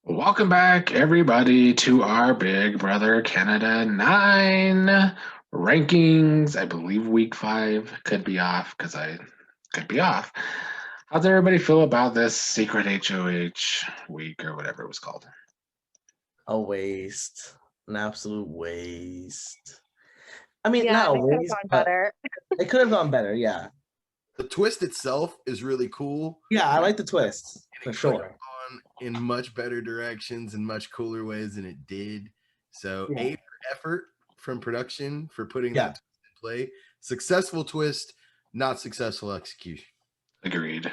Welcome back, everybody, to our Big Brother Canada 9 rankings. I believe week 5 could be off because I could be off. How's everybody feel about this secret HOH week or whatever it was called? A waste. An absolute waste. I mean, Yeah, not a they could have waste, gone but better. it could have gone better. Yeah. The twist itself is really cool. Yeah, I like the twist for It could have sure. gone in much better directions and much cooler ways than it did. So, Yeah. A for effort from production for putting Yeah. that twist in play. Successful twist, not successful execution. Agreed.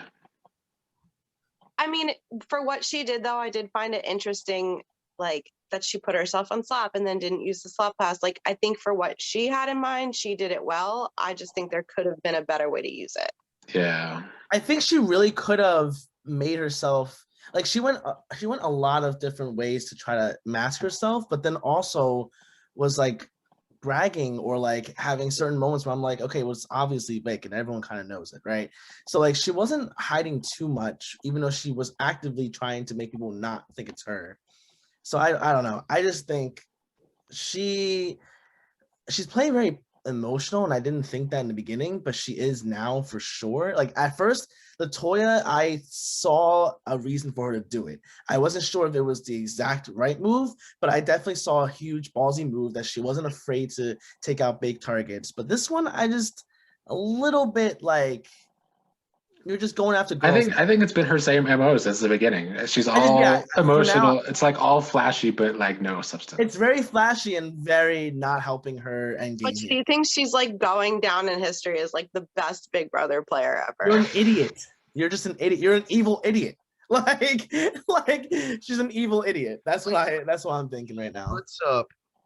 I mean, for what she did, though, I did find it interesting, like that she put herself on slap and then didn't use the slap pass. Like, I think for what she had in mind, she did it well. I just think there could have been a better way to use it. Yeah. I think she really could have made herself like she went a lot of different ways to try to mask herself, but then also was like bragging or like having certain moments where I'm like, okay, well, it's obviously Vic and everyone kind of knows it, right? So like she wasn't hiding too much, even though she was actively trying to make people not think it's her. So I don't know. I just think she's playing very emotional, and I didn't think that in the beginning, but she is now for sure. Like at first, Latoya, I saw a reason for her to do it. I wasn't sure if it was the exact right move, but I definitely saw a huge ballsy move that she wasn't afraid to take out big targets. But this one, I just a little bit like you're just going after girls. I think it's been her same MO since the beginning. She's all Yeah, emotional. now It's like all flashy, but like no substance. it's very flashy and very not helping her end game. But she thinks she's like going down in history as like the best Big Brother player ever. You're an idiot. You're just an idiot. You're an evil idiot. Like she's an evil idiot. That's what I'm thinking right now.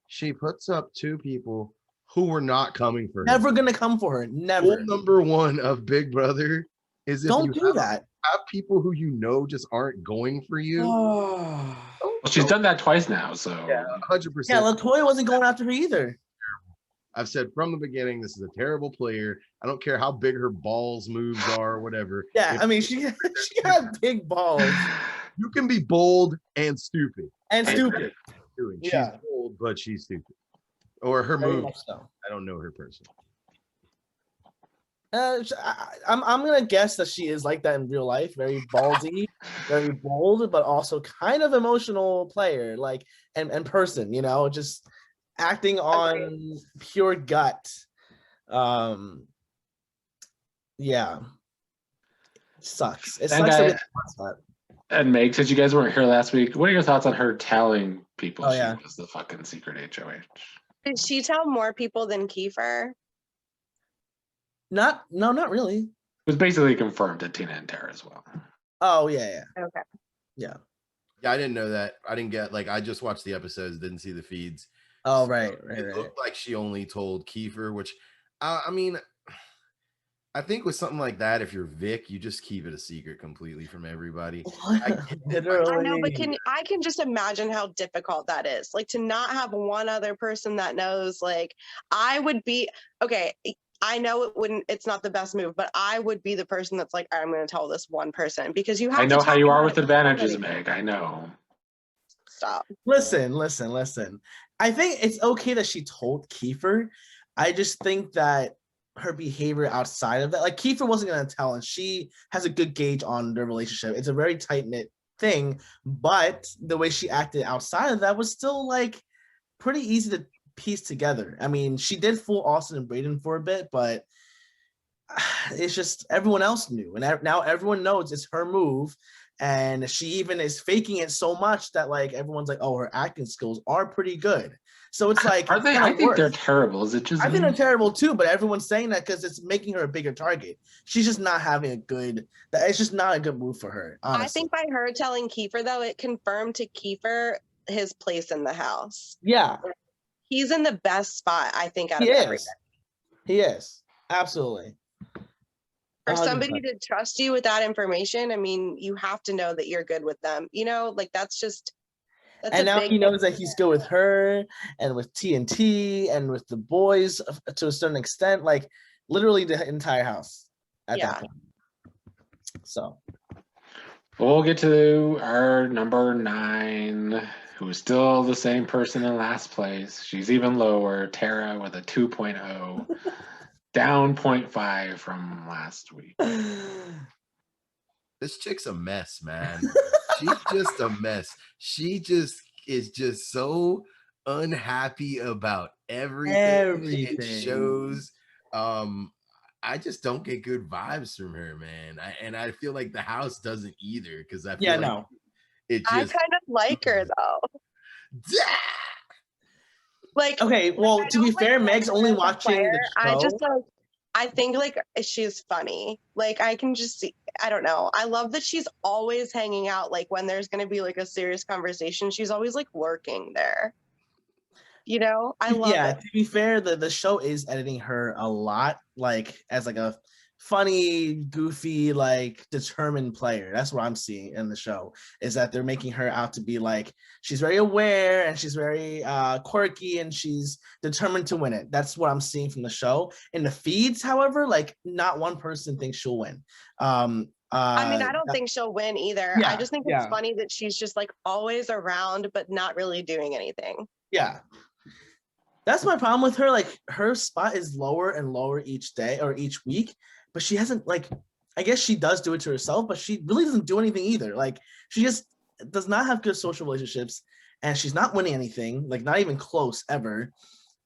She puts up two people who were not coming for her. Never gonna come for her. Never. Rule number one of Big Brother is if Don't do that. Have people who you know just aren't going for you. Oh. Well, she's done that twice now, so Yeah, 100%. Yeah, Latoya wasn't going after her either. I've said from the beginning, this is a terrible player. I don't care how big her balls moves are or whatever. Yeah, I mean, she got big balls. You can be bold and stupid. And stupid. She's Yeah. bold, but she's stupid. Or her Very move. much so. I don't know her personally. I'm gonna guess that she is like that in real life, very ballsy, very bold, but also kind of emotional player, like and person, you know, just acting on pure gut. Yeah, sucks. It sucks. And Meg, since you guys weren't here last week, what are your thoughts on her telling people she was the fucking secret HOH? Did she tell more people than Kiefer? Not really. It was basically confirmed to Tina and Tara as well. Oh yeah. Okay. Yeah, I didn't know that. I didn't get I just watched the episodes, didn't see the feeds. Oh, So right. It looked like she only told Kiefer, which I mean, I think with something like that, if you're Vic, you just keep it a secret completely from everybody. I know, but I can just imagine how difficult that is. Like to not have one other person that knows. Like I would be okay. I know it's not the best move, but I would be the person that's like, I'm going to tell this one person because you have. I know how you are with advantages, Meg. I know. Stop. Listen. I think it's okay that she told Kiefer. I just think that her behavior outside of that, like Kiefer wasn't going to tell, and she has a good gauge on their relationship. It's a very tight-knit thing, but the way she acted outside of that was still like pretty easy to piece together. I mean, she did fool Austin and Brayden for a bit, but it's just everyone else knew, and now everyone knows it's her move, and she even is faking it so much that like everyone's like, oh, her acting skills are pretty good. So it's like, are they? I think they're terrible. Is it just? I think they're terrible too, but everyone's saying that because it's making her a bigger target. She's just not having a good. It's just not a good move for her. Honestly. I think by her telling Kiefer, though, it confirmed to Kiefer his place in the house. Yeah, he's in the best spot, I think, out of everybody. He is absolutely. For somebody to trust you with that information, I mean, you have to know that you're good with them. You know, like that's just. And now he knows that he's good with her and with TNT and with the boys to a certain extent, like literally the entire house at that point. So We'll get to our number 9, who is still the same person in last place. She's even lower. Tara with a 2.0, down 0.5 from last week. This chick's a mess, man. She's just a mess. She just is just so unhappy about everything. It shows. I just don't get good vibes from her, man. I feel like the house doesn't either, because I feel like it just. I kind of like her though. Like, okay, well, to be fair, Meg's only watching the show. I just I think like she's funny. Like I can just see, I don't know. I love that she's always hanging out. Like when there's going to be like a serious conversation, she's always like lurking there. You know, I love it. To be fair, the show is editing her a lot, like as like a funny, goofy, like determined player. That's what I'm seeing in the show, is that they're making her out to be like she's very aware and she's very quirky and she's determined to win it. That's what I'm seeing from the show. In the feeds, however, like not one person thinks she'll win. I mean, I don't think she'll win either. Yeah, I just think it's funny that she's just like always around but not really doing anything. Yeah. That's my problem with her. Like her spot is lower and lower each day or each week, but she hasn't, like, I guess she does do it to herself, but she really doesn't do anything either. Like she just does not have good social relationships and she's not winning anything, like not even close ever.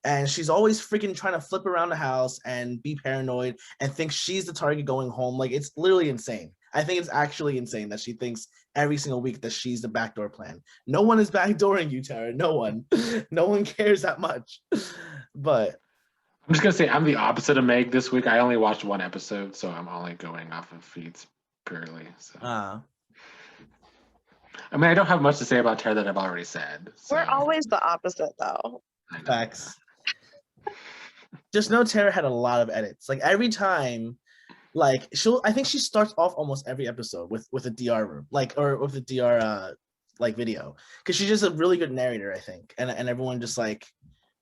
And she's always freaking trying to flip around the house and be paranoid and think she's the target going home. Like it's literally insane. I think it's actually insane that she thinks every single week that she's the backdoor plan. No one is backdooring you, Tara. No one. No one cares that much. But I'm just gonna say I'm the opposite of Meg this week. I only watched one episode, so I'm only going off of feeds purely. So I mean, I don't have much to say about Tara that I've already said. So. We're always the opposite, though. Facts. Just know Tara had a lot of edits. Like every time, like I think she starts off almost every episode with a DR room, like, or with a DR like video, because she's just a really good narrator, I think, and everyone just like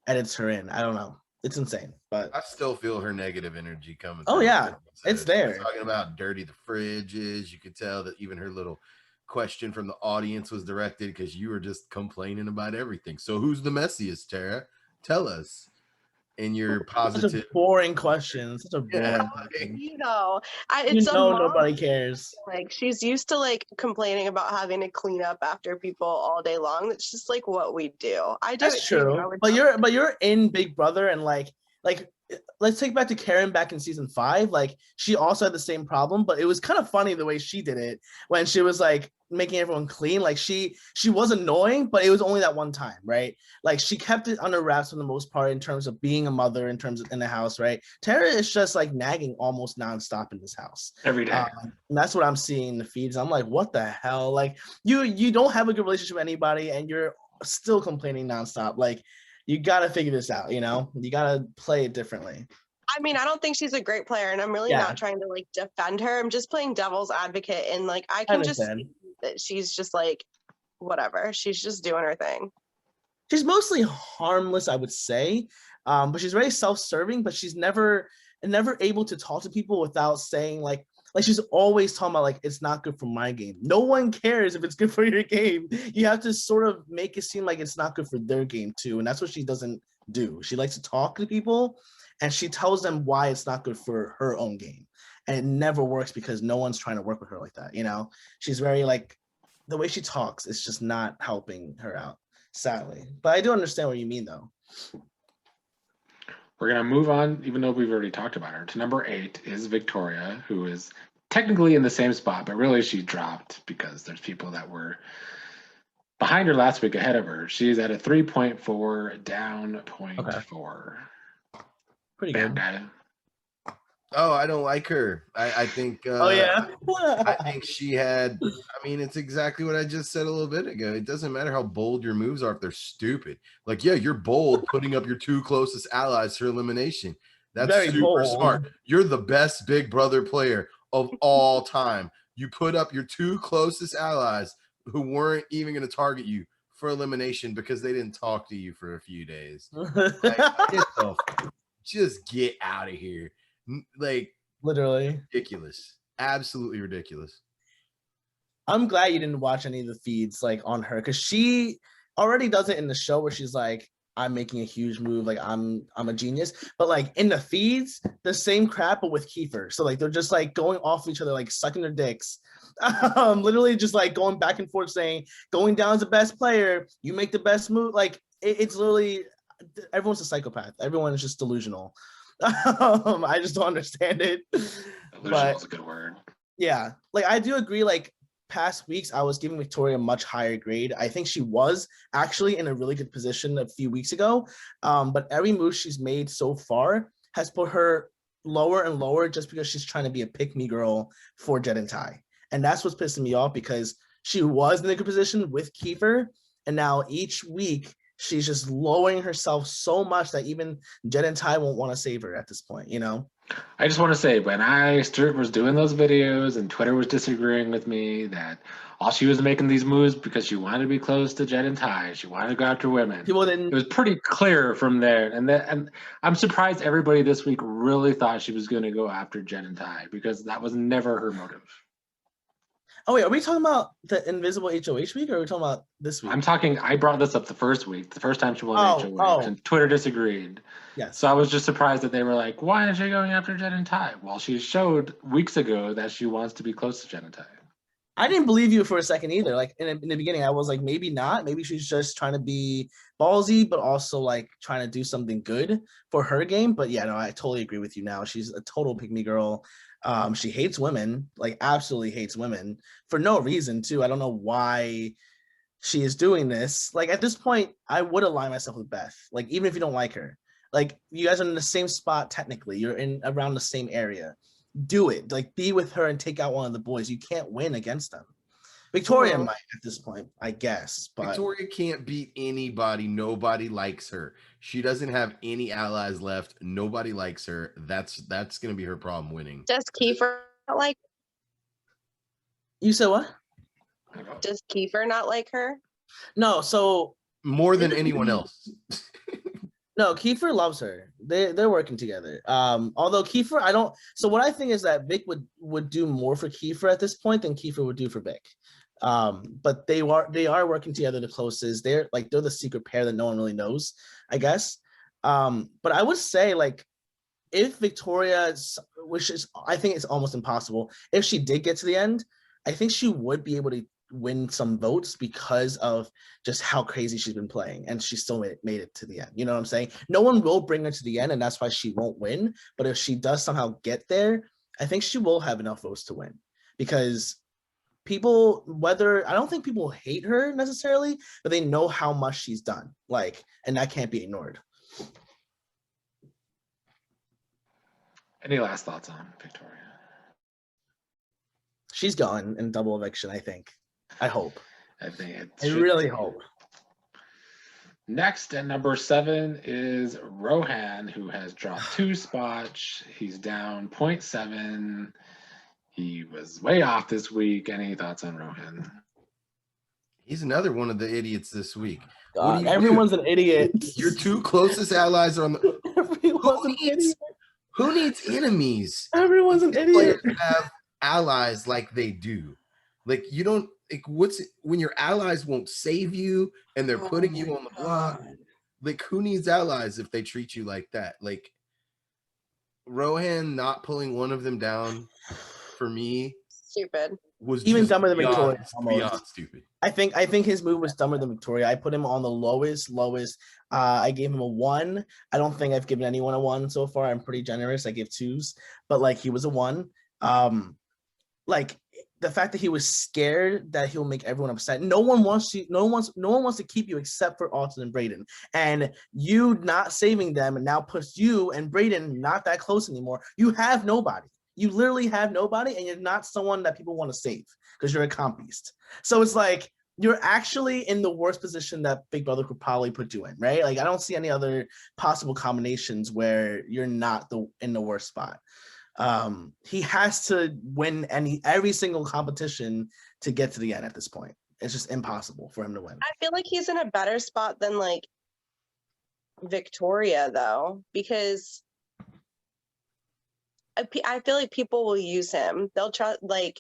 edits her in. I don't know, it's insane, but I still feel her negative energy coming. Oh yeah, it's there. Talking about dirty the fridge is, you could tell that even her little question from the audience was directed because you were just complaining about everything. So who's the messiest, Tara? Tell us. In your positive, such a boring question. Such a boring question. You know, nobody cares. Like she's used to like complaining about having to clean up after people all day long. That's just like what we do. I do. That's true. But you're in Big Brother, and like let's take back to Karen back in season 5. Like she also had the same problem, but it was kind of funny the way she did it when she was like making everyone clean. Like she was annoying, but it was only that one time, right? Like she kept it under wraps for the most part in terms of being a mother, in terms of in the house, right? Tara is just like nagging almost nonstop in this house every day. And that's what I'm seeing in the feeds. I'm like, what the hell? Like you don't have a good relationship with anybody and you're still complaining nonstop. Like you got to figure this out, you know? You got to play it differently. I mean, I don't think she's a great player, and I'm really not trying to, like, defend her. I'm just playing devil's advocate, and, like, I can just see that she's just, like, whatever. She's just doing her thing. She's mostly harmless, I would say, but she's very self-serving, but she's never able to talk to people without saying, like she's always talking about like it's not good for my game. No one cares if it's good for your game. You have to sort of make it seem like it's not good for their game too, and that's what she doesn't do. She likes to talk to people and she tells them why it's not good for her own game, and it never works because no one's trying to work with her like that, you know? She's very like, the way she talks is just not helping her out, sadly. But I do understand what you mean though. We're going to move on, even though we've already talked about her, to number 8 is Victoria, who is technically in the same spot, but really she dropped because there's people that were behind her last week ahead of her. She's at a 3.4, down 0.4. Okay. Pretty good. Guy. Oh, I don't like her. I think. Oh yeah. I think she had. I mean, it's exactly what I just said a little bit ago. It doesn't matter how bold your moves are if they're stupid. Like, yeah, you're bold putting up your 2 closest allies for elimination. That's very super bold. Smart. You're the best Big Brother player of all time. You put up your 2 closest allies who weren't even going to target you for elimination because they didn't talk to you for a few days. Like, just get out of here. Like, literally ridiculous. Absolutely ridiculous. I'm glad you didn't watch any of the feeds like on her, because she already does it in the show where she's like, I'm making a huge move, like I'm a genius. But like in the feeds, the same crap but with Kiefer. So like they're just like going off each other, like sucking their dicks. Literally just like going back and forth saying, going down as the best player, you make the best move. Like it's literally everyone's a psychopath. Everyone is just delusional. I just don't understand it. Delusional is a good word. Yeah, like I do agree. Like past weeks, I was giving Victoria a much higher grade. I think she was actually in a really good position a few weeks ago. But every move she's made so far has put her lower and lower just because she's trying to be a pick-me girl for Jet and Ty. And that's what's pissing me off, because she was in a good position with Kiefer, and now each week she's just lowering herself so much that even Jet and Ty won't want to save her at this point, you know? I just want to say, when I was doing those videos and Twitter was disagreeing with me that all she was making these moves because she wanted to be close to Jet and Ty, she wanted to go after women. People didn't. It was pretty clear from there, and I'm surprised everybody this week really thought she was going to go after Jet and Ty, because that was never her motive. Oh wait, are we talking about the Invisible HOH week, or are we talking about this week? I brought this up the first week, the first time she won HOH, and Twitter disagreed. Yes. So I was just surprised that they were like, why is she going after Jet and Ty? Well, she showed weeks ago that she wants to be close to Jet and Ty. I didn't believe you for a second either. Like in the beginning, I was like, maybe not. Maybe she's just trying to be ballsy, but also like trying to do something good for her game. But yeah, no, I totally agree with you now. She's a total pick-me girl. She hates women, like absolutely hates women for no reason too. I don't know why she is doing this. Like at this point, I would align myself with Beth. Like even if you don't like her, like you guys are in the same spot technically. You're in around the same area. Do it. Like be with her and take out one of the boys. You can't win against them. Victoria might at this point, I guess. But Victoria can't beat anybody. Nobody likes her. She doesn't have any allies left. Nobody likes her. That's going to be her problem winning. Does Kiefer not like? You said what? Does Kiefer not like her? No. So more than anyone else. No, Kiefer loves her. They're working together. Although Kiefer, I don't. So what I think is that Vic would do more for Kiefer at this point than Kiefer would do for Vic. But they are working together the closest. They're the secret pair that no one really knows, I guess. But I would say like if Victoria, which is I think it's almost impossible, if she did get to the end, I think she would be able to win some votes because of just how crazy she's been playing, and she still made it to the end. You know what I'm saying? No one will bring her to the end, and that's why she won't win. But if she does somehow get there, I think she will have enough votes to win, because people, I don't think people hate her necessarily, but they know how much she's done, like, and that can't be ignored. Any last thoughts on Victoria? She's gone in double eviction, I think. I hope. I really hope. Next at number 7 is Rohan, who has dropped 2 spots. He's down 0.7. He was way off this week. Any thoughts on Rohan? He's another one of the idiots this week. God, everyone's an idiot. Your 2 closest allies are on the. Who needs enemies? Everyone's an idiot. Have allies like they do. Like you don't. Like when your allies won't save you and they're putting you on the block? Like who needs allies if they treat you like that? Like Rohan not pulling one of them down for me stupid. Was even dumber than Victoria. Beyond stupid. I think his move was dumber than Victoria. I put him on the lowest. I gave him a 1. I don't think I've given anyone a 1 so far. I'm pretty generous. I give 2s, but like he was a 1. Like the fact that he was scared that he'll make everyone upset. No one wants to keep you except for Alton and Brayden. And you not saving them and now puts you and Brayden not that close anymore. You have nobody. You literally have nobody, and you're not someone that people want to save because you're a comp beast. So it's like you're actually in the worst position that Big Brother could probably put you in, right? Like I don't see any other possible combinations where you're not in the worst spot. He has to win every single competition to get to the end at this point. It's just impossible for him to win. I feel like he's in a better spot than like Victoria though, because I feel like people will use him. They'll try, like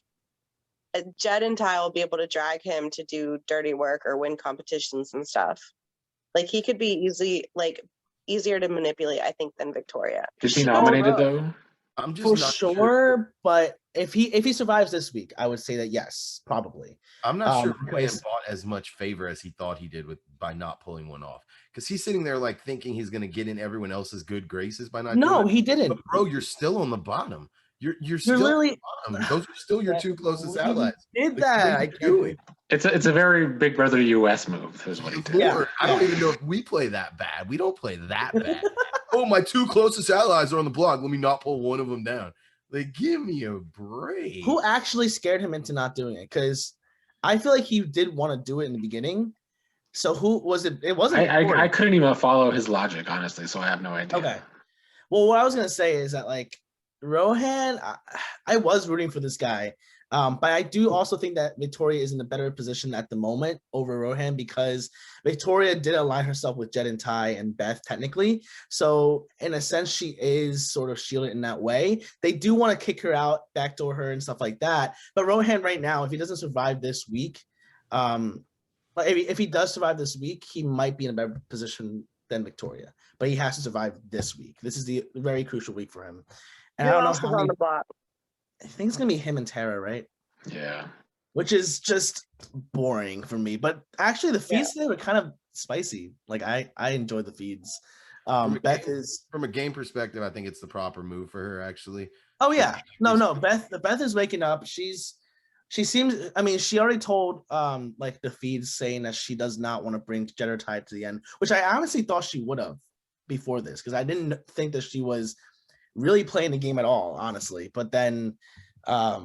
Jed and Ty will be able to drag him to do dirty work or win competitions and stuff. Like he could be easier to manipulate, I think, than Victoria. Is he nominated bro. though? I'm just For not sure, but if he survives this week, I would say that yes, probably. I'm not sure Rohan because- bought as much favor as he thought he did by not pulling one off. Because he's sitting there like thinking he's going to get in everyone else's good graces by not. No, doing it. he didn't. But bro, you're still on the bottom. You're still literally on the bottom. Those are still your two closest He allies. did Like, that. what are I you can't doing? It's a very Big Brother US move, is what he did. Yeah. Lord, I don't even know if we play that bad. We don't play that bad. Oh, my two closest allies are on the block. Let me not pull one of them down. Like, give me a break. Who actually scared him into not doing it? Because I feel like he did want to do it in the beginning. So who was it? It wasn't. I couldn't even follow his logic, honestly, so I have no idea. Okay. Well, what I was gonna say is that like Rohan, I was rooting for this guy, but I do also think that Victoria is in a better position at the moment over Rohan because Victoria did align herself with Jed and Ty and Beth technically. So in a sense, she is sort of shielded in that way. They do want to kick her out, backdoor her, and stuff like that. But Rohan right now, if he doesn't survive this week, but if he does survive this week, he might be in a better position than Victoria. But he has to survive this week. This is the very crucial week for him. And Who I don't know else how is on many, the block? I think it's gonna be him and Tara, right? Yeah. Which is just boring for me. But actually, the feeds today were kind of spicy. Like I enjoy the feeds. Beth is from a game perspective, I think it's the proper move for her. Actually, oh yeah, no. Beth is waking up. She seems. I mean, she already told like the feeds saying that she does not want to bring Jed or Ty to the end, which I honestly thought she would have before this because I didn't think that she was really playing the game at all, honestly. But then I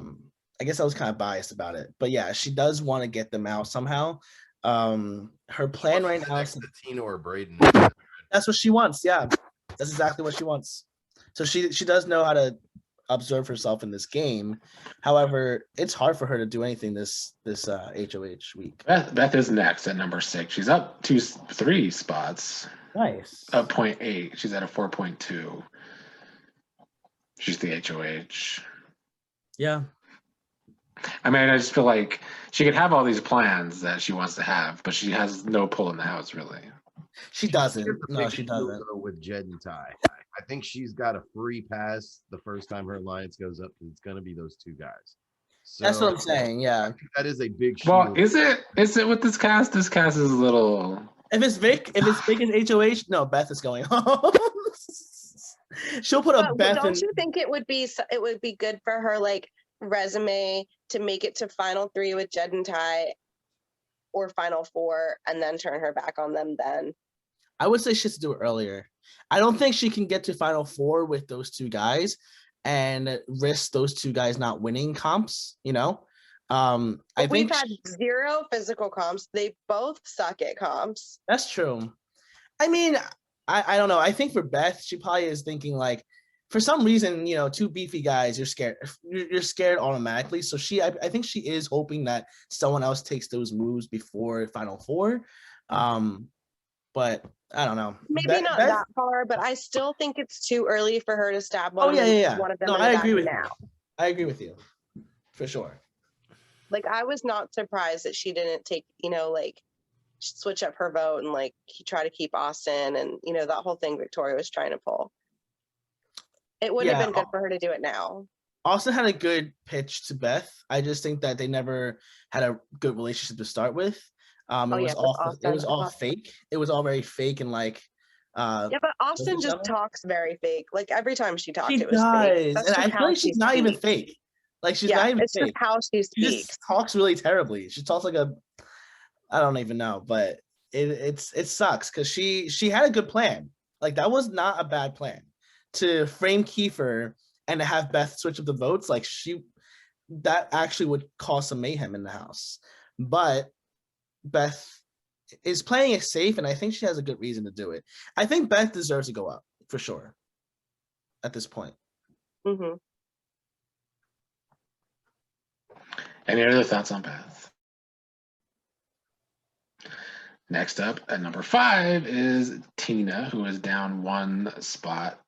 guess I was kind of biased about it. But yeah, she does want to get them out somehow. Her plan right now is Tina or Braden. that's what she wants. Yeah, that's exactly what she wants. So she does know how to observe herself in this game. However, it's hard for her to do anything this HOH week. Beth is next at number 6. She's up 3 spots. Nice. Up 0.8. She's at a 4.2. She's the HOH. Yeah. I mean, I just feel like she could have all these plans that she wants to have, but she has no pull in the house, really. She doesn't. No, she doesn't. With Jed and Ty, I think she's got a free pass the first time her alliance goes up. It's going to be those two guys. So, that's what I'm saying. Yeah. That is a big. Well, is it with this cast? This cast is a little. If it's Vic and HOH, no, Beth is going home. She'll put a Beth. Don't you think it would be good for her like resume to make it to final 3 with Jed and Ty, or final 4, and then turn her back on them? Then I would say she has to do it earlier. I don't think she can get to final 4 with those two guys and risk those two guys not winning comps. You know, I think we've had 0 physical comps. They both suck at comps. That's true. I mean, I don't know. I think for Beth, she probably is thinking like, for some reason, you know, 2 beefy guys, you're scared. You're scared automatically. So I think she is hoping that someone else takes those moves before final 4. But I don't know. Maybe not that far, but I still think it's too early for her to stab one of them. No, I agree with you. I agree with you, for sure. Like, I was not surprised that she didn't take, you know, like, switch up her vote and like try to keep Austin and, you know, that whole thing Victoria was trying to pull. It would have been good for her to do it now. Austin had a good pitch to Beth. I just think that they never had a good relationship to start with. It was all fake. It was all very fake and like. Yeah, but Austin just talks very fake. Like every time she talked, it was fake. That's and I feel like she's not even fake. Like she's not even it's fake. Just how she speaks. She just talks really terribly. She talks like I don't even know, but it sucks because she had a good plan. Like that was not a bad plan to frame Kiefer and to have Beth switch up the votes. Like that actually would cause some mayhem in the house. But Beth is playing it safe, and I think she has a good reason to do it. I think Beth deserves to go up for sure at this point. Mm-hmm. Any other thoughts on Beth? Next up at number 5 is Tina, who is down 1 spot.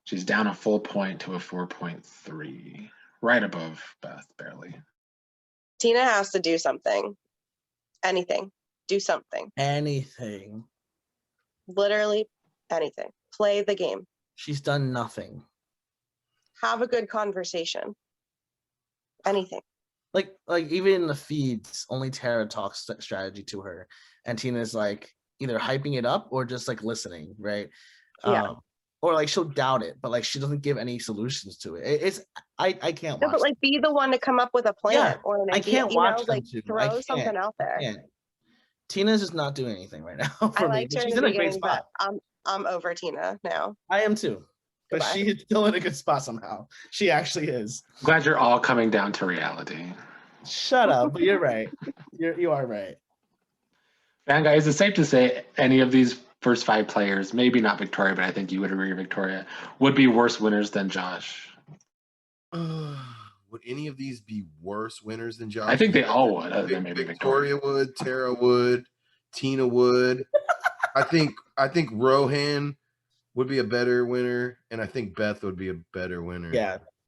She's down a full point to a 4.3, right above Beth, barely. Tina has to do something. Anything. Do something. Anything. Literally anything. Play the game. She's done nothing. Have a good conversation. Anything. Like even in the feeds, only Tara talks strategy to her, and Tina's like either hyping it up or just like listening, right? Yeah. Or like she'll doubt it, but like she doesn't give any solutions to it. It's I can't watch. No, but like be the one to come up with a plan Yeah, or an I idea. can't watch them like too. throw something out there. Tina's just not doing anything right now I for me. liked her She's in the in a great beginning, but spot. I'm over Tina now. I am too. But Goodbye. she is still in a good spot somehow. She actually is. Glad you're all coming down to reality. Shut up, but you're right. You are right. And guys, it's safe to say any of these first 5 players, maybe not Victoria, but I think you would agree, Victoria, would be worse winners than Josh. Would any of these be worse winners than Josh? I think they all would, other than maybe Victoria would, Tara would, Tina would. I think Rohan would be a better winner, and I think Beth would be a better winner.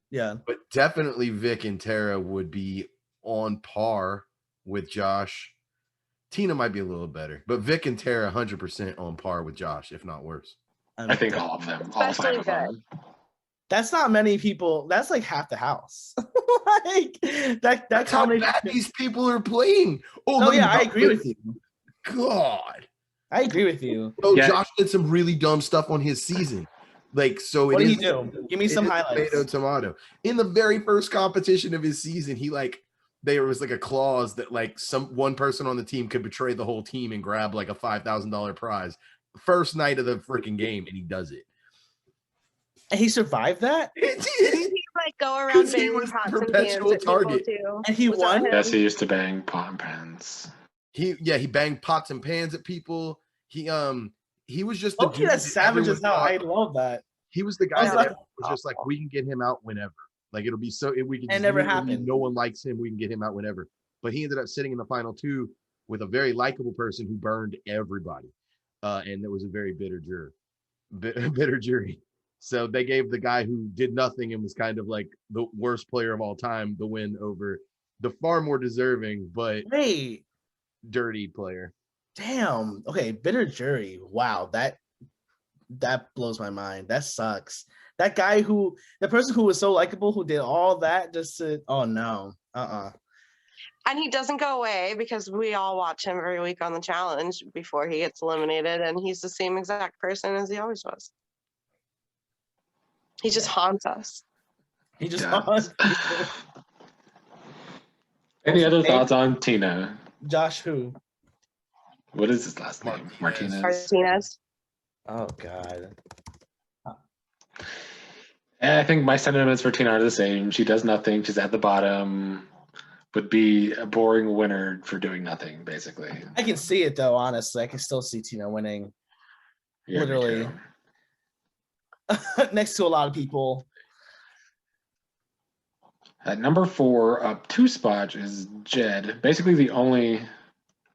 Yeah. But definitely Vic and Tara would be on par with Josh. Tina might be a little better, but Vic and Tara 100% on par with Josh, if not worse. I think all of them, all 5 of them. That's not many people. That's like half the house. Like that How bad these people are playing. Oh yeah, I agree with you. God, I agree with you. Oh, yeah. Josh did some really dumb stuff on his season. Like, so what did he do? Give me some highlights. Tomato. In the very first competition of his season, he there was like a clause that like one person on the team could betray the whole team and grab like a $5,000 prize first night of the freaking game, and he does it. And he survived that? Did he like go around banging pots and pans at target too? And he won? Yes, he used to bang pot and pans. He banged pots and pans at people. He was just the dude that's savage as hell. I love that. He was the guy that was just like, we can get him out whenever. Like it'll be so we can. It never happened. No one likes him. We can get him out whenever. But he ended up sitting in the final 2 with a very likable person who burned everybody, and that was a very bitter jury. So they gave the guy who did nothing and was kind of like the worst player of all time the win over the far more deserving but dirty player. Damn. Okay, bitter jury. Wow, that blows my mind. That sucks. That guy the person who was so likable, who did all that just to, oh no. And he doesn't go away because we all watch him every week on the challenge before he gets eliminated, and he's the same exact person as he always was. He just haunts us. He just haunts people. Any other thoughts on Tina? Josh who? What is his last name? Martinez. Oh God. And I think my sentiments for Tina are the same. She does nothing. She's at the bottom. Would be a boring winner for doing nothing, basically. I can see it though, honestly. I can still see Tina winning. Yeah, literally. Next to a lot of people. At number 4, up 2 spots is Jed. Basically, the only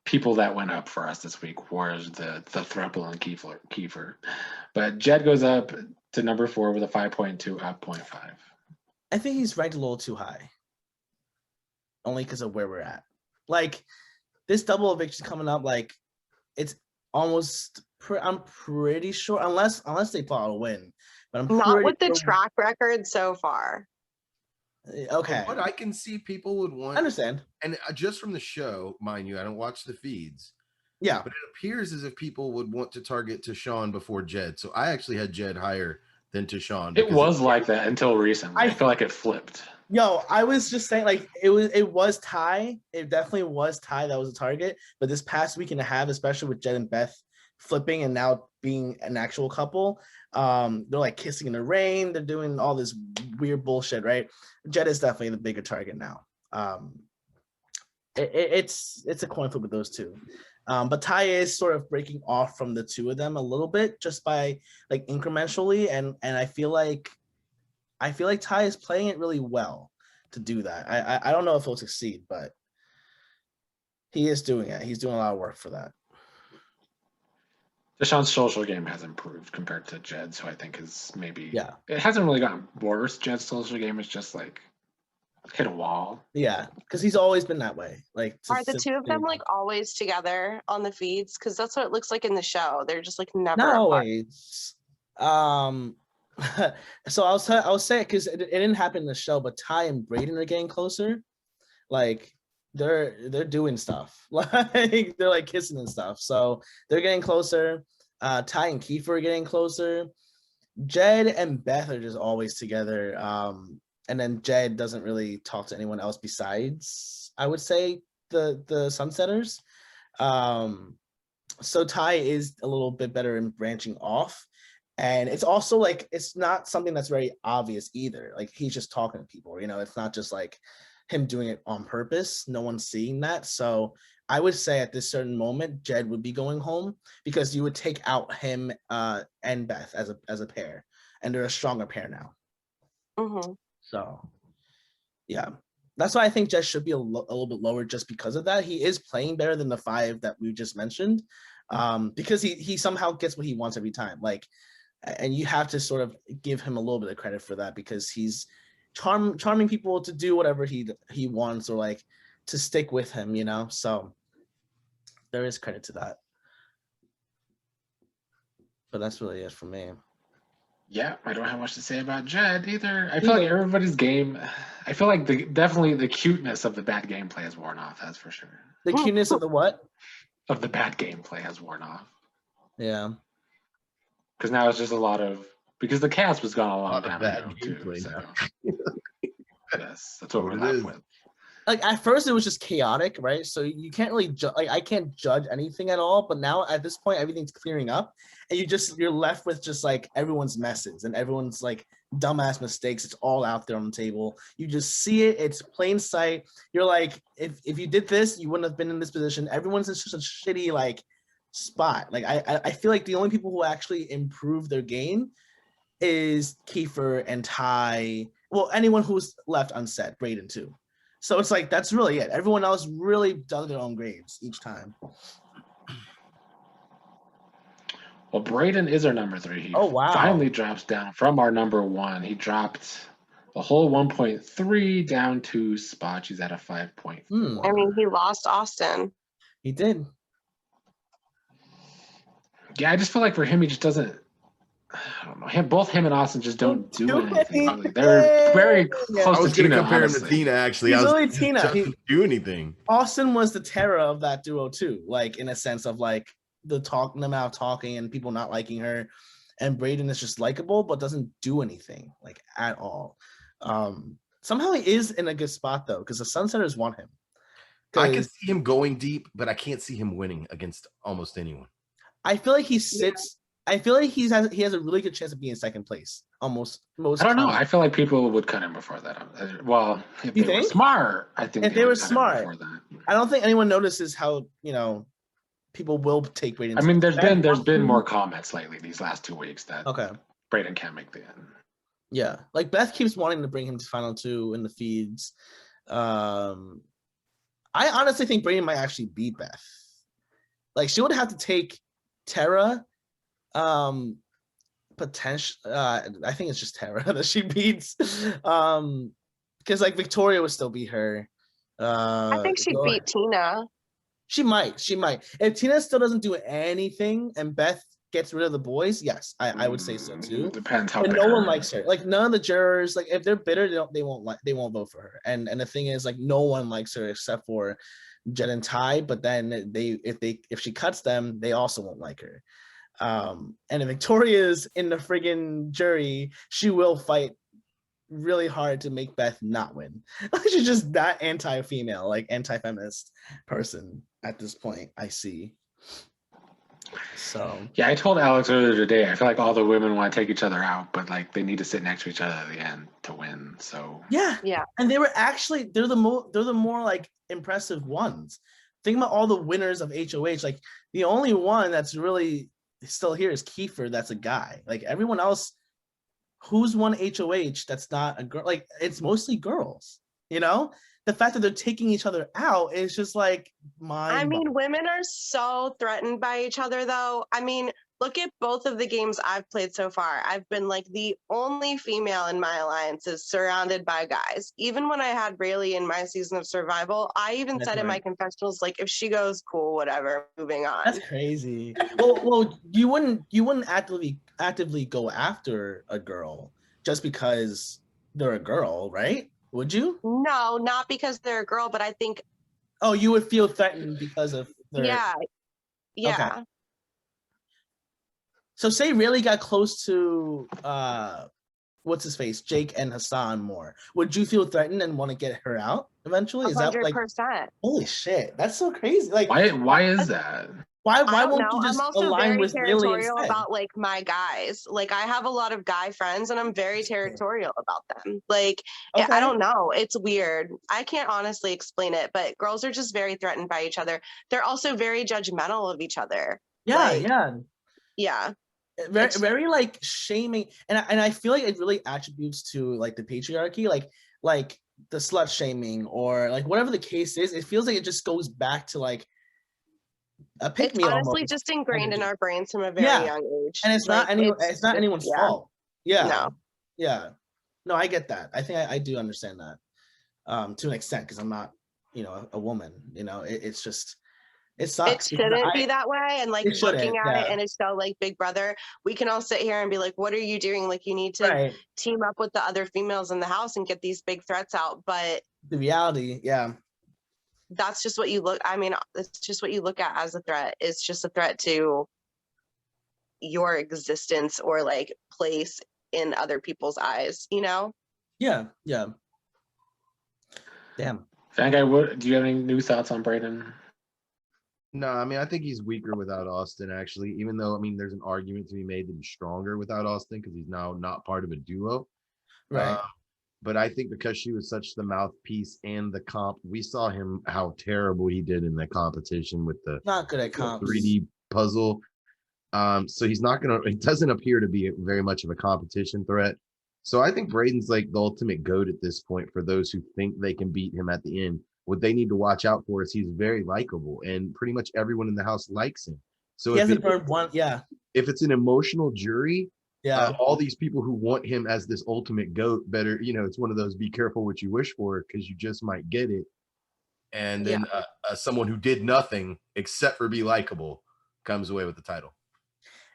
people that went up for us this week was the Thruple and Kiefer. But Jed goes up to number 4 with a 5.2, up 0.5. I think he's ranked a little too high. Only because of where we're at. Like, this double eviction coming up, like, it's almost, I'm pretty sure, unless they pull out a win. But I'm not with the track record so far. Okay. What I can see people would want. I understand. And just from the show, mind you, I don't watch the feeds. Yeah. But it appears as if people would want to target Tashawn before Jed. So I actually had Jed higher than Tashawn. It was like that until recently. I feel like it flipped. Yo, I was just saying, like, it was Ty. It definitely was Ty that was a target. But this past week and a half, especially with Jed and Beth flipping and now being an actual couple, they're like kissing in the rain. They're doing all this weird bullshit, right? Jed is definitely the bigger target now. It's a coin flip with those two. But Ty is sort of breaking off from the two of them a little bit just by like incrementally. And I feel like Ty is playing it really well to do that. I don't know if he'll succeed, but he is doing it. He's doing a lot of work for that. Tashawn's social game has improved compared to Jed's, who I think is maybe it hasn't really gotten worse. Jed's social game is just like hit a wall. Yeah, because he's always been that way. Like, Are the two of them like always together on the feeds? Because that's what it looks like in the show. They're just like never not apart. always. So I'll say it because it didn't happen in the show, but Ty and Brayden are getting closer. Like they're doing stuff. Like they're like kissing and stuff. So they're getting closer. Ty and Kiefer are getting closer. Jed and Beth are just always together. And then Jed doesn't really talk to anyone else besides, I would say, the Sunsetters. So Ty is a little bit better in branching off. And it's also like, it's not something that's very obvious either. Like he's just talking to people, you know, it's not just like him doing it on purpose. No one's seeing that. So I would say at this certain moment, Jed would be going home because you would take out him and Beth as a pair, and they're a stronger pair now. Mm-hmm. So, yeah, that's why I think Jed should be a little bit lower just because of that. He is playing better than the 5 that we just mentioned, because he somehow gets what he wants every time. Like, and you have to sort of give him a little bit of credit for that because he's charming people to do whatever he wants or like to stick with him, you know. So there is credit to that. But that's really it for me. Yeah, I don't have much to say about Jed either. I feel like everybody's game. I feel like definitely the cuteness of the bad gameplay has worn off. That's for sure. The cuteness of the what? Of the bad gameplay has worn off. Yeah. Because now it's just a lot of because the cast was gone a long time bad ago too. gameplay So. now. Yes, that's what we're It left is. with. Like at first it was just chaotic, right? So you can't really like I can't judge anything at all. But now at this point, everything's clearing up, and you're left with just like everyone's messes and everyone's like dumbass mistakes. It's all out there on the table. You just see it. It's plain sight. You're like, if you did this, you wouldn't have been in this position. Everyone's in such a shitty like spot. Like I feel like the only people who actually improve their game is Kiefer and Ty. Well, anyone who's left unsaid, Brayden too. So it's like, that's really it. Everyone else really dug their own graves each time. Well, Brayden is our number 3. He Oh, wow. finally drops down from our number 1. He dropped the whole 1.3 down 2 spots. He's at a 5.4. I mean, he lost Austin. He did. Yeah, I just feel like for him, he just doesn't. I don't know. Both him and Austin just don't do anything. Really. They're very close I was to going to Tina. compare him to Honestly. Tina, actually. He's I was really Tina. doesn't do anything. Austin was the terror of that duo too, like in a sense of like the amount of talking and people not liking her. And Brayden is just likable, but doesn't do anything like at all. Somehow he is in a good spot though, because the Sunsetters want him. I can see him going deep, but I can't see him winning against almost anyone. I feel like he sits. I feel like he has a really good chance of being in second place. Almost most. I don't know. I feel like people would cut him before that. Well, if they were smart, I think. If they were smart, before that. I don't think anyone notices how people will take Brayden. I mean, there's been more comments lately these last 2 weeks that Brayden can't make the end. Yeah, like Beth keeps wanting to bring him to final 2 in the feeds. I honestly think Brayden might actually beat Beth. Like she would have to take Tara. Potential. I think it's just Tara that she beats. Because like Victoria would still beat her. I think she'd beat Tina. She might. If Tina still doesn't do anything and Beth gets rid of the boys, yes, I would say so too. Depends how. But no one likes her. Like none of the jurors, like if they're bitter, they won't vote for her. And the thing is, like no one likes her except for Jed and Ty. But then if she cuts them, they also won't like her. And if Victoria's in the friggin' jury, she will fight really hard to make Beth not win. She's just that anti-female, like anti-feminist person at this point, I see. So yeah, I told Alex earlier today, I feel like all the women want to take each other out, but like they need to sit next to each other at the end to win. So yeah. And they're the more like impressive ones. Think about all the winners of HOH. Like the only one that's really still here is Kiefer. That's a guy. Like everyone else who's won HOH that's not a girl. Like it's mostly girls. The fact that they're taking each other out is just like I mean, women are so threatened by each other though. I mean, look at both of the games I've played so far. I've been like the only female in my alliances surrounded by guys. Even when I had Rayleigh in my season of survival, I even That's said in my right. confessionals, like, if she goes, cool, whatever, moving on. That's crazy. Well, you wouldn't actively go after a girl just because they're a girl, right? Would you? No, not because they're a girl, but I think, Oh, you would feel threatened because of their. yeah. Okay. So say really got close to what's his face, Jake and Hassan more. Would you feel threatened and want to get her out eventually? Is that like 100%. holy shit? That's so crazy. Like Why is that? why I don't won't know. you just I'm also align very with Lily territorial instead? about like my guys. Like I have a lot of guy friends and I'm very territorial about them. Like I Okay. don't know. It's weird. I can't honestly explain it, but girls are just very threatened by each other. They're also very judgmental of each other. Yeah, Like, yeah. yeah. Very, It's- very like shaming, and I feel like it really attributes to like the patriarchy, like the slut shaming or like whatever the case is. It feels like it just goes back to like a pick It's me honestly almost just ingrained in energy. our brains from a very Yeah, young age. and it's Like, not it's not just- anyone's yeah. fault. Yeah, No. yeah. No, I get that. I think I do understand that to an extent because I'm not, a woman. It's just it sucks. It because shouldn't be that way. And like It shouldn't, looking at it yeah. and it's so like Big Brother, we can all sit here and be like, what are you doing? Like you need to Right. team up with the other females in the house and get these big threats out. But The reality, yeah. that's just what you look. I mean, it's just what you look at as a threat. It's just a threat to your existence or like place in other people's eyes, you know? Yeah, yeah. Damn. Fanguy, do you have any new thoughts on Brayden? No, I mean, I think he's weaker without Austin, actually, even though, I mean, there's an argument to be made that he's stronger without Austin because he's now not part of a duo. Right. But I think because she was such the mouthpiece and the comp, we saw him how terrible he did in the competition with the Not good at comps. 3D puzzle. So he's not gonna. It doesn't appear to be very much of a competition threat. So I think Brayden's like the ultimate GOAT at this point for those who think they can beat him at the end. What they need to watch out for is he's very likable, and pretty much everyone in the house likes him. So He if hasn't burned one. Yeah. if it's an emotional jury, Yeah. all these people who want him as this ultimate GOAT better, it's one of those be careful what you wish for because you just might get it. And then someone who did nothing except for be likable comes away with the title.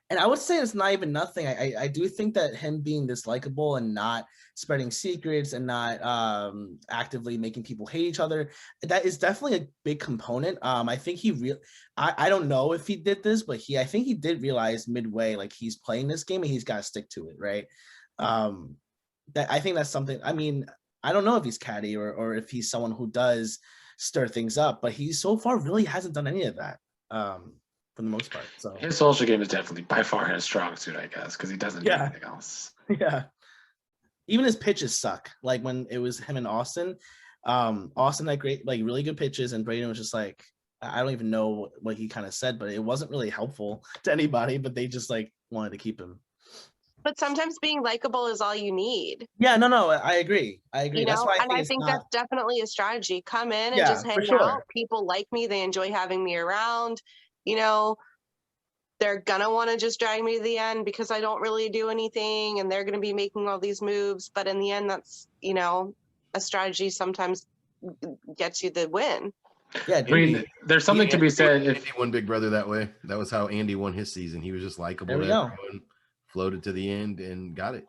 And I would say it's not even nothing. I do think that him being this likable and not spreading secrets and not actively making people hate each other, that is definitely a big component. I think I don't know if he did this, but I think he did realize midway, like he's playing this game and he's got to stick to it, right? That I think that's something. I mean, I don't know if he's catty or if he's someone who does stir things up, but he so far really hasn't done any of that. For the most part. So His social game is definitely by far his strong suit, I guess, because he doesn't do anything else. Yeah. Even his pitches suck. Like when it was him and Austin, Austin had great, like really good pitches, and Brayden was just like, I don't even know what he kind of said, but it wasn't really helpful to anybody, but they just like wanted to keep him. But sometimes being likable is all you need. Yeah, no, I agree. That's why I think that's definitely a strategy. Come in and just hang out. People like me. They enjoy having me around. They're gonna want to just drag me to the end because I don't really do anything and they're gonna be making all these moves. But in the end, that's, a strategy sometimes gets you the win. Yeah, I mean, there's something to be said. If he won Big Brother that way, that was how Andy won his season. He was just likable to everyone, floated to the end and got it.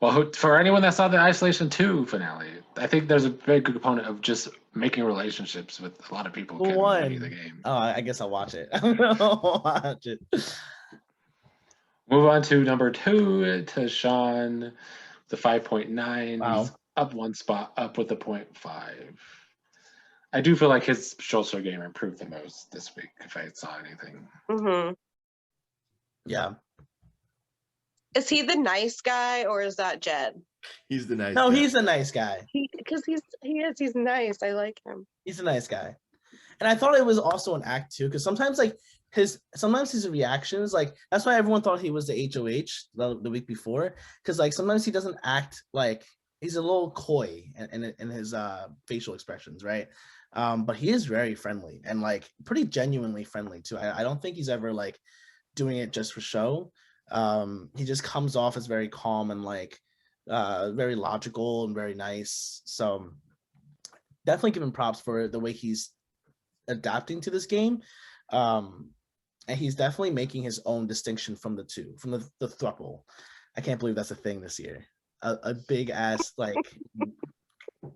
Well, for anyone that saw the Isolation 2 finale, I think there's a very good component of just making relationships with a lot of people. Can win the game. Oh, I guess I'll watch it. I'll watch it. Move on to number 2 to Sean, the 5.9. Wow. He's up one spot, up with a 0.5. I do feel like his social game improved the most this week, if I saw anything. Mm-hmm. Yeah. Is he the nice guy or is that Jed? He's the nice guy. He's a nice guy. Because he's nice. I like him. He's a nice guy. And I thought it was also an act too, because sometimes his reactions, like that's why everyone thought he was the HOH the week before. Because like sometimes he doesn't act like he's a little coy in his facial expressions, right? But he is very friendly and like pretty genuinely friendly too. I don't think he's ever like doing it just for show. He just comes off as very calm and like very logical and very nice. So definitely give him props for the way he's adapting to this game. And he's definitely making his own distinction from the two, from the throuple. I can't believe that's a thing this year. A big ass like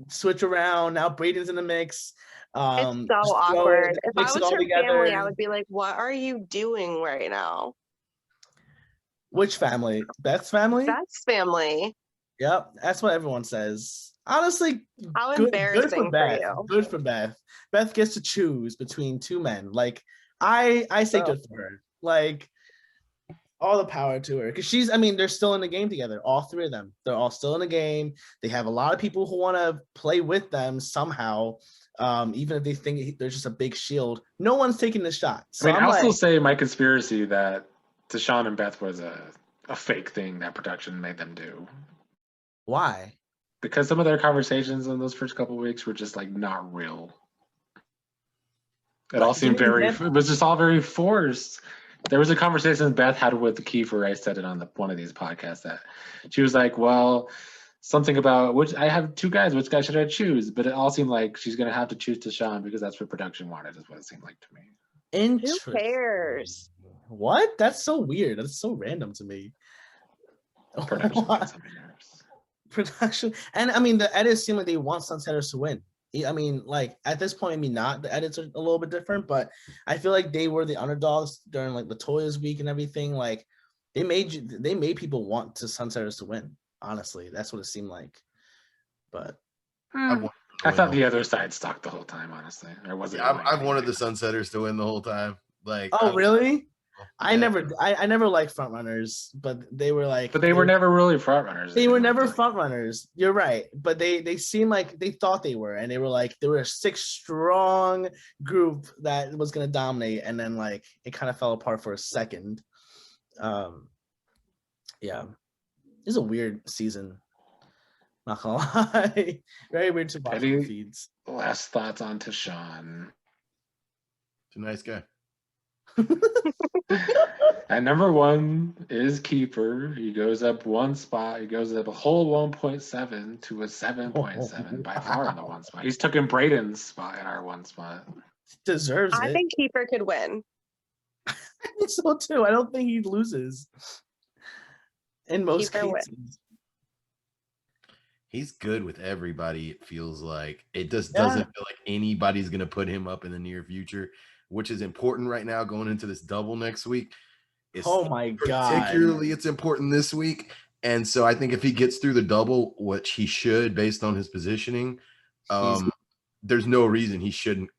switch around. Now Braden's in the mix. It's so awkward. If I was her family, I would be like, "What are you doing right now?" Which family? Beth's family? Beth's family. Yep, that's what everyone says. Honestly, how embarrassing for you. Good for Beth. Beth gets to choose between two men. Like I say good for her. Like all the power to her. Because they're still in the game together. All three of them. They're all still in the game. They have a lot of people who want to play with them somehow. Even if they think there's just a big shield. No one's taking the shot. So I'll still say my conspiracy that Deshaun and Beth was a fake thing that production made them do. Why? Because some of their conversations in those first couple of weeks were just like not real. It all seemed it was just all very forced. There was a conversation Beth had with Kiefer. I said it on one of these podcasts that she was like, well, something about which I have two guys, which guy should I choose? But it all seemed like she's going to have to choose Deshaun because that's what production wanted, is what it seemed like to me. Who cares? What? That's so weird. That's so random to me. Production. And the edits seem like they want Sunsetters to win. Like at this point, not the edits are a little bit different, but I feel like they were the underdogs during like the Toys week and everything. Like they made people want Sunsetters to win. Honestly, that's what it seemed like. But I thought the other side stuck the whole time. Honestly, I wasn't. I've wanted the Sunsetters to win the whole time. Like, really? I never liked front runners, but they were like. But they were never really front runners. They were never front runners. You're right, but they seemed like they thought they were, and they were like they were a 6-strong group that was gonna dominate, and then like it kind of fell apart for a second. Yeah, it's a weird season. Not gonna lie, very weird to watch the feeds. Last thoughts on Deshaun. He's a nice guy. At number 1 is Kiefer. He goes up one spot. He goes up a whole 1.7 to a 7.7 by far on the one spot. He's taken Braden's spot in our one spot. Deserves it. I think Kiefer could win. I think so too. I don't think he loses in most cases. Wins. He's good with everybody. It feels like it just doesn't feel like anybody's gonna put him up in the near future, which is important right now going into this double next week. Oh my God. Particularly it's important this week. And so I think if he gets through the double, which he should based on his positioning, there's no reason he shouldn't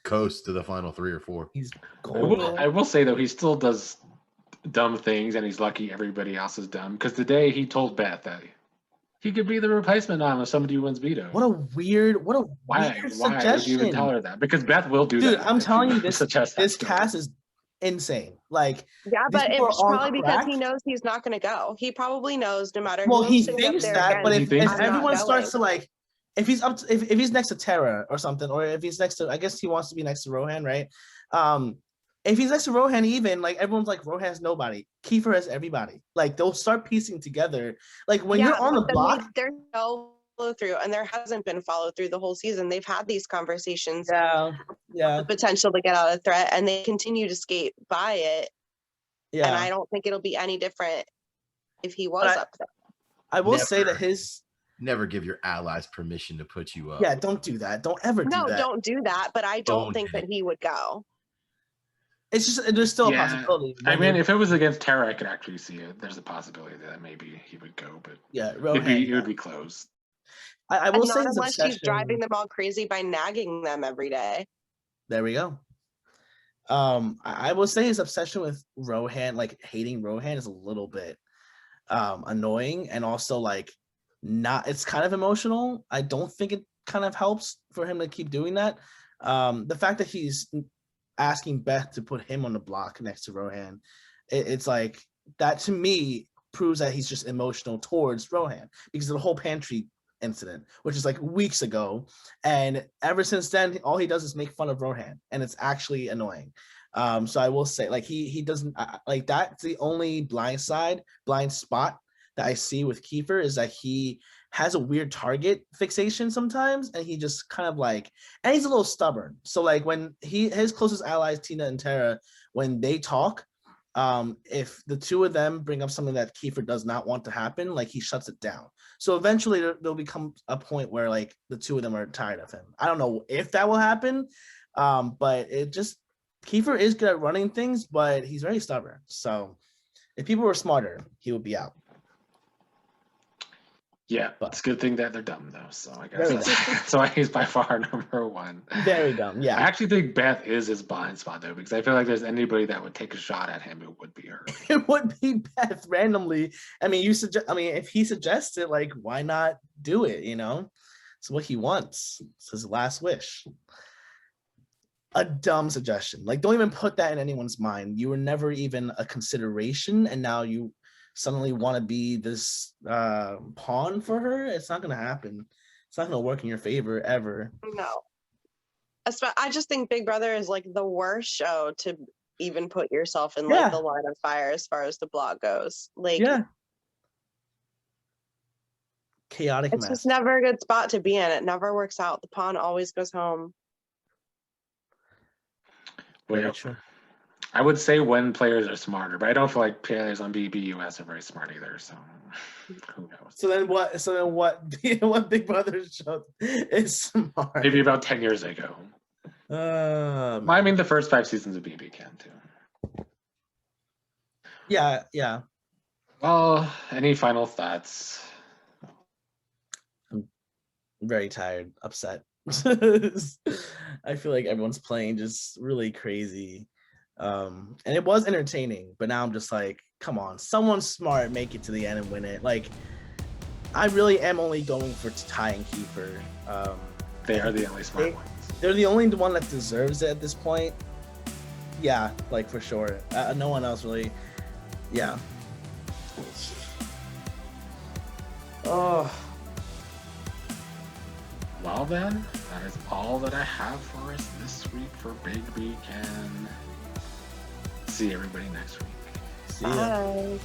coast to the final 3 or 4. He's golden. I will say though, he still does dumb things and he's lucky everybody else is dumb. Because today he told Beth that he could be the replacement on if somebody wins veto. What a weird suggestion. Why would you even tell her that? Because Beth will do that. Dude, I'm telling you, this cast is insane. Like, yeah, but it's probably because he knows he's not going to go. He probably knows no matter. Well, he thinks that, but if everyone starts to like, if he's up, if he's next to Tara or something, or if he's next to, I guess he wants to be next to Rohan, right? If he's next to Rohan, even like everyone's like Rohan's nobody. Kiefer has everybody. Like they'll start piecing together. Like when you're on the block, there's no follow through, and there hasn't been follow through the whole season. They've had these conversations. Yeah. The potential to get out of threat, and they continue to skate by it. Yeah. And I don't think it'll be any different if he was up there. I will say that his. Never give your allies permission to put you up. Yeah, don't do that. Don't ever do that. No, don't do that. But I don't think that he would go. It's just there's still a possibility. I mean, if it was against Tara, I could actually see it. There's a possibility that maybe he would go, but it would be close. I will say unless he's driving them all crazy by nagging them every day. There we go. I will say his obsession with Rohan, like hating Rohan, is a little bit annoying, and also like it's kind of emotional. I don't think it kind of helps for him to keep doing that. The fact that he's asking Beth to put him on the block next to Rohan, it's like that to me proves that he's just emotional towards Rohan because of the whole pantry incident, which is like weeks ago, and ever since then all he does is make fun of Rohan, and it's actually annoying. So I will say, like, he doesn't like that's the only blind spot that I see with Kiefer is that he has a weird target fixation sometimes, and he just kind of like, and he's a little stubborn. So like when his closest allies, Tina and Tara, when they talk, if the two of them bring up something that Kiefer does not want to happen, like he shuts it down. So eventually there'll become a point where like the two of them are tired of him. I don't know if that will happen, but it just Kiefer is good at running things, but he's very stubborn. So if people were smarter, he would be out. Yeah, But- it's a good thing that they're dumb though. So I Very guess that's why he's by far number one. Very dumb. I Yeah. actually think Beth is his blind spot though, because I feel like there's anybody that would take a shot at him, it would be her. It would be Beth randomly. I mean, if he suggests it, like, why not do it? You know, it's what he wants. It's his last wish. A dumb suggestion. Like, don't even put that in anyone's mind. You were never even a consideration, and now you suddenly want to be this pawn for her. It's not gonna happen. It's not gonna work in your favor ever. No. I just think Big Brother is like the worst show to even put yourself in like Yeah. the line of fire as far as the blog goes. Like, Yeah. Chaotic it's mess. just never a good spot to be in. It never works out. The pawn always goes home. Very Well, true. I would say when players are smarter, but I don't feel like players on BBUS are very smart either. So who knows? So then what? What Big Brother show is smart? Maybe about 10 years ago. I mean, the first 5 seasons of BB can too. Yeah. Well, any final thoughts? Very tired, upset. I feel like everyone's playing just really crazy. And it was entertaining, but now I'm just like, come on, someone smart make it to the end and win it. Like, I really am only going for Ty and Kiefer. They are the only smart ones. They're the only one that deserves it at this point. Yeah, like for sure. No one else really. Yeah. Oh. Well then, that is all that I have for us this week for Big Weekend. See everybody next week. See ya. Bye.